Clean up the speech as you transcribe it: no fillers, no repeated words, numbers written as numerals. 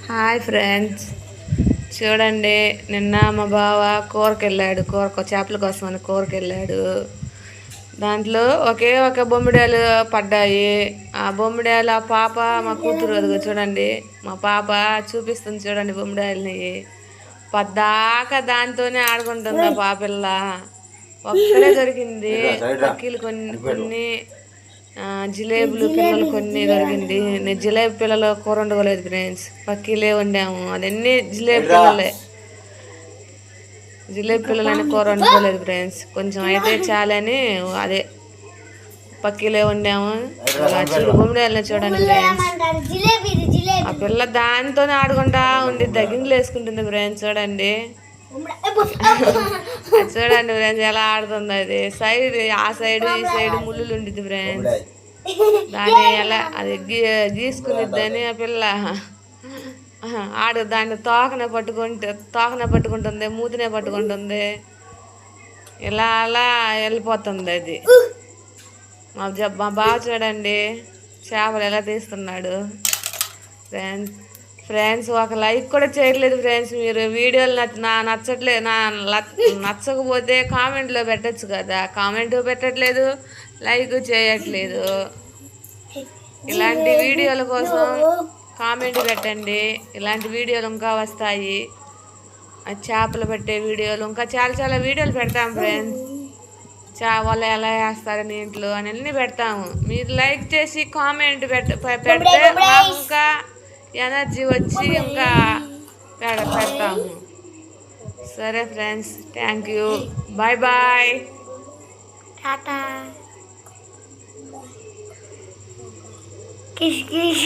Hi friends, చూడండి. నిన్న మా బావ కూరకి వెళ్ళాడు. చేపల కోసం అని కూరకి వెళ్ళాడు. దాంట్లో ఒకే ఒక బొమ్మిడాయలు పడ్డాయి. ఆ బొమ్మిడాయలు ఆ పాప మా కూతురు అదిగో చూడండి, మా పాప చూపిస్తుంది చూడండి బొమ్మిడాయలని. పద్దాకా దాంతోనే ఆడుకుంటుంది ఆ పాపిల్ల. ఒక్కడే దొరికింది. పక్కీలు కొన్ని కొన్ని జిలేబులు పిల్లలు కొన్ని దొరికింది. నేను జిలేబీ పిల్లలు కూర వండుకోలేదు ఫ్రెండ్స్, పక్కీలే వండాము. అదన్నీ జిలేబీ పిల్లలే. జిలేబీ పిల్లలని కూర వండుకోలేదు ఫ్రెండ్స్, కొంచెం అయితే చాలని అదే పక్కీలే వండాము. గుమ్మడియాలని చూడండి ఫ్రెండ్స్, ఆ పిల్ల దాంతోనే ఆడుకుంటా ఉండి గింగిలు వేసుకుంటుంది ఫ్రెండ్స్. చూడండి చూడండి ఫ్రెండ్స్ ఎలా ఆడుతుంది. అది ఆ సైడ్ ఈ సైడ్ ముళ్ళు ఉండిద్ది ఫ్రెండ్స్. దాన్ని ఎలా అది గీసుకునిద్దని ఆ పిల్ల దాన్ని తోకనే పట్టుకుంటుంది, మూతినే పట్టుకుంటుంది. ఇలా అలా వెళ్ళిపోతుంది అది. మా బావ చూడండి చేపలు ఎలా తీస్తున్నాడు ఫ్రెండ్స్. ఒక లైక్ కూడా చేయట్లేదు ఫ్రెండ్స్. మీరు వీడియోలు నచ్చకపోతే కామెంట్లో పెట్టచ్చు కదా, కామెంట్ పెట్టట్లేదు, లైక్ చేయట్లేదు. ఇలాంటి వీడియోల కోసం కామెంట్ పెట్టండి. ఇలాంటి వీడియోలు ఇంకా వస్తాయి. చేపలు పెట్టే వీడియోలు ఇంకా చాలా చాలా వీడియోలు పెడతాం ఫ్రెండ్స్. వాళ్ళు ఎలా వేస్తారు నీళ్ళు అని అన్నీ పెడతాము. మీరు లైక్ చేసి కామెంట్ పెడితే ఇంకా ఎనర్జీ వచ్చి ఇంకా పెడతాము. సరే friends, thank you, bye bye, టాటా. किस किस